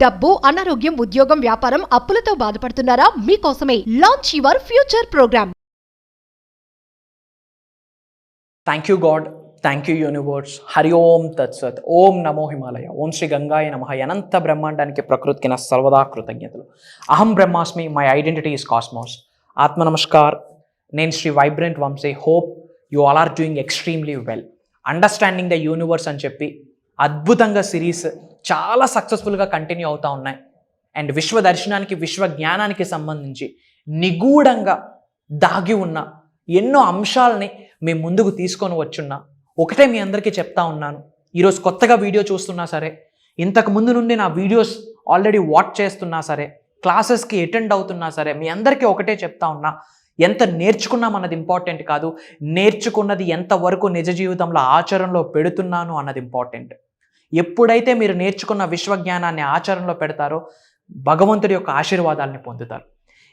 డబ్బు, అనారోగ్యం, ఉద్యోగం, వ్యాపారం, అప్పులతో బాధపడుతున్నారా? మీకోసమే launch your future program. Thank you God, thank you universe. హరి ఓం తత్సత్. ఓం నమో హిమాలయ. ఓం శ్రీ గంగాయ నమః. అనంత బ్రహ్మాండానికి ప్రకృతికి నా సర్వదా కృతజ్ఞతలు. అహం బ్రహ్మాస్మి, మై ఐడెంటిటీ ఈస్ కాస్మోస్. ఆత్మ నమస్కార్. నేను Shri vibrant Vamshi. Hope you all are doing extremely well. Understanding the universe అని చెప్పి అద్భుతంగా సిరీస్ చాలా సక్సెస్ఫుల్గా కంటిన్యూ అవుతూ ఉన్నాయి. అండ్ విశ్వ దర్శనానికి, విశ్వ జ్ఞానానికి సంబంధించి నిగూఢంగా దాగి ఉన్న ఎన్నో అంశాలని మీ ముందుకు తీసుకొని వచ్చున్నా. ఒకటే మీ అందరికీ చెప్తా ఉన్నాను, ఈరోజు కొత్తగా వీడియో చూస్తున్నా సరే, ఇంతకు ముందు నుండి నా వీడియోస్ ఆల్రెడీ వాచ్ చేస్తున్నా సరే, క్లాసెస్కి అటెండ్ అవుతున్నా సరే, మీ అందరికీ ఒకటే చెప్తా ఉన్నా, ఎంత నేర్చుకున్నాం అన్నది ఇంపార్టెంట్ కాదు, నేర్చుకున్నది ఎంతవరకు నిజ జీవితంలో ఆచరణలో పెడుతున్నాను అన్నది ఇంపార్టెంట్. ఎప్పుడైతే మీరు నేర్చుకున్న విశ్వజ్ఞానాన్ని ఆచరణలో పెడతారో భగవంతుడి యొక్క ఆశీర్వాదాలని పొందుతారు.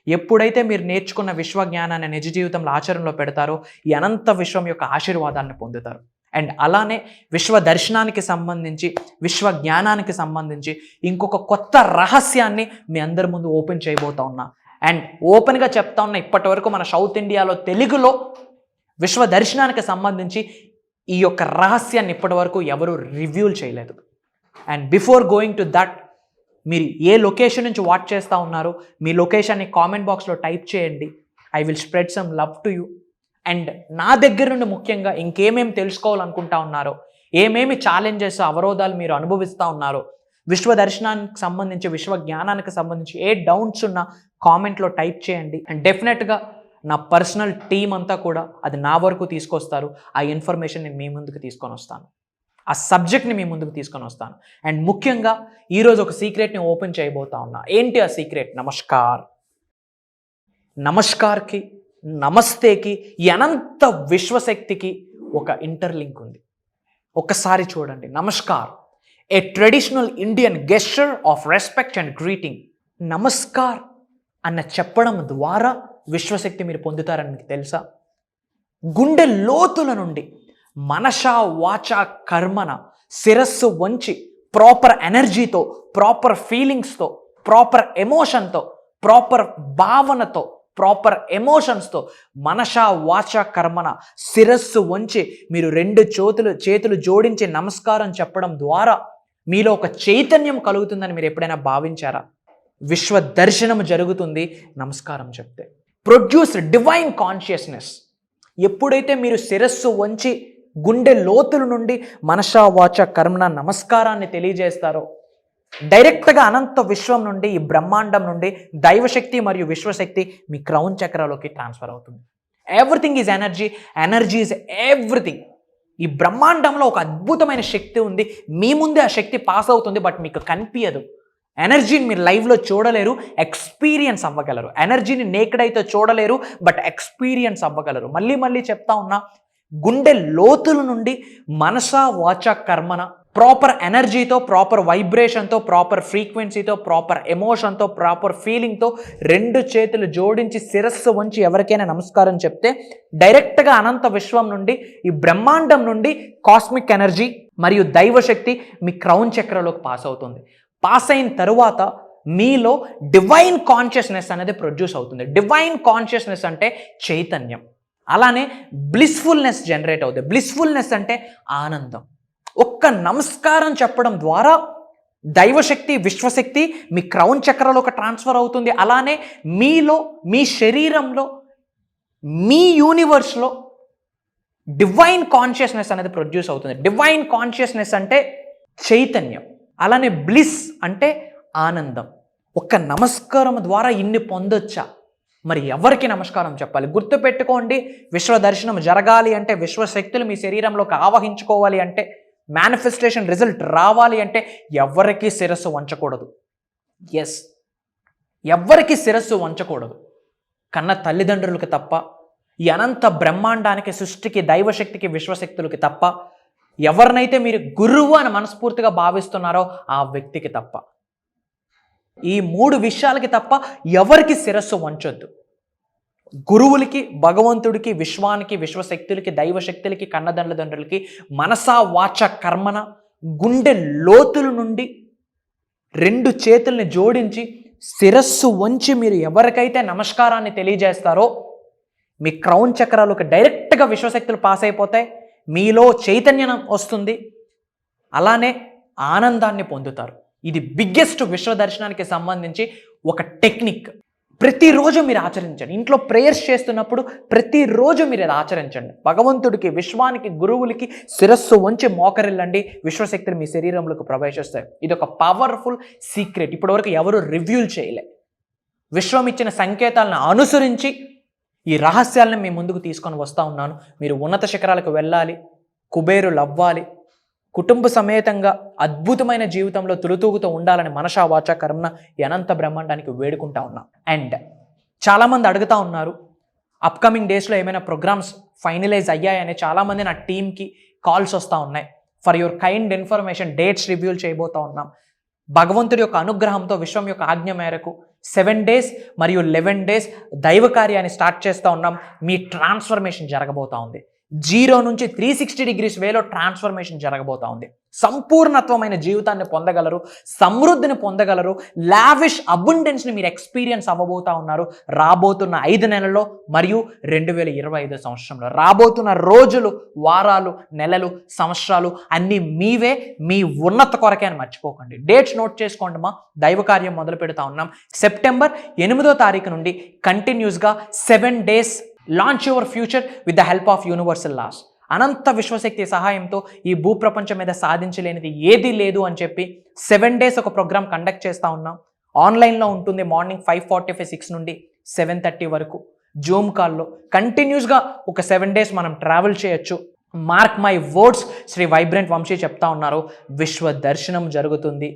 ఎప్పుడైతే మీరు నేర్చుకున్న విశ్వజ్ఞానాన్ని నిజ జీవితంలో ఆచరణలో పెడతారో ఈ అనంత విశ్వం యొక్క ఆశీర్వాదాన్ని పొందుతారు. అండ్ అలానే విశ్వ దర్శనానికి సంబంధించి, విశ్వ జ్ఞానానికి సంబంధించి ఇంకొక కొత్త రహస్యాన్ని మీ అందరి ముందు ఓపెన్ చేయబోతా ఉన్నా. అండ్ ఓపెన్గా చెప్తా ఉన్నా, ఇప్పటి వరకు మన సౌత్ ఇండియాలో తెలుగులో విశ్వ దర్శనానికి సంబంధించి ఈ యొక్క రహస్యాన్ని ఇప్పటి వరకు ఎవరు రివ్యూల్ చేయలేదు. And before going to that, మీరు ఏ లొకేషన్ నుంచి వాచ్ చేస్తూ ఉన్నారో మీ లొకేషన్ని కామెంట్ బాక్స్లో టైప్ చేయండి. I will spread some love to you. And నా దగ్గర నుండి ముఖ్యంగా ఇంకేమేమి తెలుసుకోవాలనుకుంటా ఉన్నారో, ఏమేమి ఛాలెంజెస్, అవరోధాలు మీరు అనుభవిస్తూ ఉన్నారో, విశ్వ దర్శనానికి సంబంధించి, విశ్వ జ్ఞానానికి సంబంధించి ఏ డౌట్స్ ఉన్నా కామెంట్లో టైప్ చేయండి. అండ్ డెఫినెట్గా నా పర్సనల్ టీం అంతా కూడా అది నా వరకు తీసుకొస్తారు. ఆ ఇన్ఫర్మేషన్ నేను మీ ముందుకు తీసుకొని వస్తాను, ఆ సబ్జెక్ట్ని మీ ముందుకు తీసుకొని వస్తాను. అండ్ ముఖ్యంగా ఈరోజు ఒక సీక్రెట్ని ఓపెన్ చేయబోతా ఉన్నా. ఏంటి ఆ సీక్రెట్? నమస్కార్. నమస్కార్కి, నమస్తేకి, ఈ అనంత విశ్వశక్తికి ఒక ఇంటర్లింక్ ఉంది. ఒక్కసారి చూడండి. Namaskar, a traditional Indian gesture of respect and greeting. Namaskar అన్న చెప్పడం ద్వారా విశ్వశక్తి మీరు పొందుతారని మీకు తెలుసా? గుండె లోతుల నుండి మనష వాచ కర్మన శిరస్సు వంచి ప్రాపర్ ఎనర్జీతో, ప్రాపర్ ఫీలింగ్స్తో, ప్రాపర్ ఎమోషన్తో, ప్రాపర్ భావనతో, ప్రాపర్ ఎమోషన్స్తో మనష వాచ కర్మన శిరస్సు వంచి మీరు రెండు చేతులు జోడించి నమస్కారం చెప్పడం ద్వారా మీలో ఒక చైతన్యం కలుగుతుందని మీరు ఎప్పుడైనా భావించారా? విశ్వ దర్శనం జరుగుతుంది నమస్కారం చెప్తే. Produce divine consciousness. ఎప్పుడైతే మీరు శిరస్సు వంచి గుండె లోతుల నుండి మనషా వాచ కర్మణ నమస్కారాన్ని తెలియజేస్తారో, డైరెక్ట్గా అనంత విశ్వం నుండి, ఈ బ్రహ్మాండం నుండి దైవశక్తి మరియు విశ్వశక్తి మీ క్రౌన్ చక్రాలోకి ట్రాన్స్ఫర్ అవుతుంది. Everything is energy, energy is everything. ఈ బ్రహ్మాండంలో ఒక అద్భుతమైన శక్తి ఉంది. మీ ముందే ఆ శక్తి పాస్ అవుతుంది, బట్ మీకు కనిపించదు. ఎనర్జీని మీరు లైవ్లో చూడలేరు, ఎక్స్పీరియన్స్ అవ్వగలరు. ఎనర్జీని నేకడైతే చూడలేరు, బట్ ఎక్స్పీరియన్స్ అవ్వగలరు. మళ్ళీ చెప్తా ఉన్నా, గుండె లోతుల నుండి మనసా వాచ కర్మన ప్రాపర్ ఎనర్జీతో, ప్రాపర్ వైబ్రేషన్తో, ప్రాపర్ ఫ్రీక్వెన్సీతో, ప్రాపర్ ఎమోషన్తో, ప్రాపర్ ఫీలింగ్తో రెండు చేతులు జోడించి శిరస్సు వంచి ఎవరికైనా నమస్కారం చెప్తే డైరెక్ట్గా అనంత విశ్వం నుండి, ఈ బ్రహ్మాండం నుండి కాస్మిక్ ఎనర్జీ మరియు దైవశక్తి మీ క్రౌన్ చక్రలోకి పాస్ అవుతుంది. పాస్ అయిన తరువాత మీలో డివైన్ కాన్షియస్నెస్ అనేది ప్రొడ్యూస్ అవుతుంది. డివైన్ కాన్షియస్నెస్ అంటే చైతన్యం. అలానే బ్లిస్ఫుల్నెస్ జనరేట్ అవుతుంది. బ్లిస్ఫుల్నెస్ అంటే ఆనందం. ఒక్క నమస్కారం చెప్పడం ద్వారా దైవశక్తి, విశ్వశక్తి మీ క్రౌన్ చక్రలోకి ట్రాన్స్ఫర్ అవుతుంది. అలానే మీలో, మీ శరీరంలో, మీ యూనివర్స్లో డివైన్ కాన్షియస్నెస్ అనేది ప్రొడ్యూస్ అవుతుంది. డివైన్ కాన్షియస్నెస్ అంటే చైతన్యం. అలానే బ్లిస్ అంటే ఆనందం. ఒక్క నమస్కారం ద్వారా ఇన్ని పొందొచ్చా? మరి ఎవరికి నమస్కారం చెప్పాలి? గుర్తుపెట్టుకోండి, విశ్వ దర్శనం జరగాలి అంటే, విశ్వశక్తులు మీ శరీరంలోకి ఆవహించుకోవాలి అంటే, మేనిఫెస్టేషన్ రిజల్ట్ రావాలి అంటే ఎవరికి శిరస్సు వంచకూడదు. ఎస్, ఎవరికి శిరస్సు వంచకూడదు. కన్న తల్లిదండ్రులకి తప్ప, ఈ అనంత బ్రహ్మాండానికి, సృష్టికి, దైవశక్తికి, విశ్వశక్తులకి తప్ప, ఎవరినైతే మీరు గురువు అని మనస్ఫూర్తిగా భావిస్తున్నారో ఆ వ్యక్తికి తప్ప, ఈ మూడు విషయాలకి తప్ప ఎవరికి శిరస్సు వంచొద్దు. గురువులకి, భగవంతుడికి, విశ్వానికి, విశ్వశక్తులకి, దైవశక్తులకి, కన్నదండ్రులకి మనసా వాచ కర్మన గుండె లోతుల నుండి 2 చేతుల్ని జోడించి శిరస్సు వంచి మీరు ఎవరికైతే నమస్కారాన్ని తెలియజేస్తారో మీ క్రౌన్ చక్రాలకు డైరెక్ట్గా విశ్వశక్తులు పాస్ అయిపోతాయి, మీలో చైతన్యం వస్తుంది, అలానే ఆనందాన్ని పొందుతారు. ఇది బిగ్గెస్ట్ విశ్వ దర్శనానికి సంబంధించి ఒక టెక్నిక్. ప్రతిరోజు మీరు ఆచరించండి. ఇంట్లో ప్రేయర్స్ చేస్తున్నప్పుడు ప్రతిరోజు మీరు అది ఆచరించండి. భగవంతుడికి, విశ్వానికి, గురువులకి శిరస్సు వంచి మోకరిల్లండి. విశ్వశక్తులు మీ శరీరంలోకి ప్రవేశిస్తాయి. ఇది ఒక పవర్ఫుల్ సీక్రెట్. ఇప్పటివరకు ఎవరు రివ్యూల్ చేయలే. విశ్వం ఇచ్చిన సంకేతాలను అనుసరించి ఈ రహస్యాలను మీ ముందుకు తీసుకొని వస్తూ ఉన్నాను. మీరు ఉన్నత శిఖరాలకు వెళ్ళాలి, కుబేరులు అవ్వాలి, కుటుంబ సమేతంగా అద్భుతమైన జీవితంలో తులుతూగుతూ ఉండాలని మనసా వాచా కర్మన ఈ అనంత బ్రహ్మాండానికి వేడుకుంటా ఉన్నాం. అండ్ చాలామంది అడుగుతూ ఉన్నారు, అప్కమింగ్ డేస్లో ఏమైనా ప్రోగ్రామ్స్ ఫైనలైజ్ అయ్యాయని. చాలామంది నా టీమ్కి కాల్స్ వస్తూ ఉన్నాయి. For your kind information dates రివ్యూల్ చేయబోతూ ఉన్నాం. భగవంతుడి యొక్క అనుగ్రహంతో, విశ్వం యొక్క ఆజ్ఞ మేరకు 7 days మరియు 11 days దైవ కార్యాన్ని స్టార్ట్ చేస్తూ ఉన్నాం. మీ ట్రాన్స్ఫర్మేషన్ జరగబోతూ ఉంది. 0 నుంచి 360 degrees వేలో ట్రాన్స్ఫర్మేషన్ జరగబోతూ ఉంది. సంపూర్ణత్వమైన జీవితాన్ని పొందగలరు, సమృద్ధిని పొందగలరు, లావిష్ అబుండెన్స్ని మీరు ఎక్స్పీరియన్స్ అవ్వబోతూ ఉన్నారు రాబోతున్న 5 నెలల్లో మరియు 2025 సంవత్సరంలో. రాబోతున్న రోజులు, వారాలు, నెలలు, సంవత్సరాలు అన్నీ మీవే, మీ ఉన్నత కొరకే అని మర్చిపోకండి. డేట్స్ నోట్ చేసుకోండి. మా దైవ కార్యం మొదలు పెడతా ఉన్నాం. సెప్టెంబర్ 8వ తారీఖు నుండి కంటిన్యూస్గా 7 days launch your future with the help of universal laws. అనంత విశ్వశక్తి సహాయంతో ఈ భూప్రపంచం మీద సాధించలేనిది ఏదీ లేదు అని చెప్పి 7 days ఒక ప్రోగ్రామ్ కండక్ట్ చేస్తూ ఉన్నాం. ఆన్లైన్లో ఉంటుంది. మార్నింగ్ 5:45, 6 నుండి 7:30 వరకు జూమ్ కాల్లో కంటిన్యూస్గా ఒక 7 days మనం ట్రావెల్ చేయొచ్చు. Mark my words, Shri vibrant Vamshi చెప్తా ఉన్నారు, విశ్వ దర్శనం జరుగుతుంది.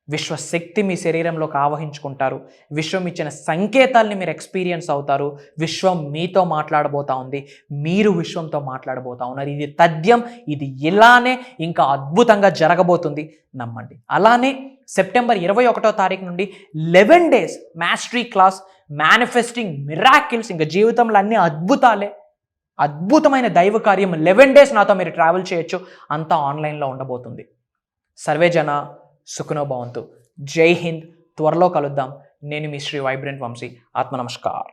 విశ్వశక్తి మీ శరీరంలోకి ఆవహించుకుంటారు. విశ్వం ఇచ్చిన సంకేతాల్ని మీరు ఎక్స్పీరియన్స్ అవుతారు. విశ్వం మీతో మాట్లాడబోతా ఉంది, మీరు విశ్వంతో మాట్లాడబోతా ఉన్నారు. ఇది తథ్యం. ఇది ఇలానే ఇంకా అద్భుతంగా జరగబోతుంది, నమ్మండి. అలానే సెప్టెంబర్ 21వ తారీఖు నుండి 11 days mastery class, manifesting miracles. ఇంకా జీవితంలో అన్ని అద్భుతాలే, అద్భుతమైన దైవ కార్యం. 11 days నాతో మీరు ట్రావెల్ చేయొచ్చు. అంతా ఆన్లైన్లో ఉండబోతుంది. సర్వే జన సుఖనో భవంతు. జై హింద్. త్వరలో కలుద్దాం. నేను మీ శ్రీ వైబ్రెంట్ వంశీ. ఆత్మ నమస్కార్.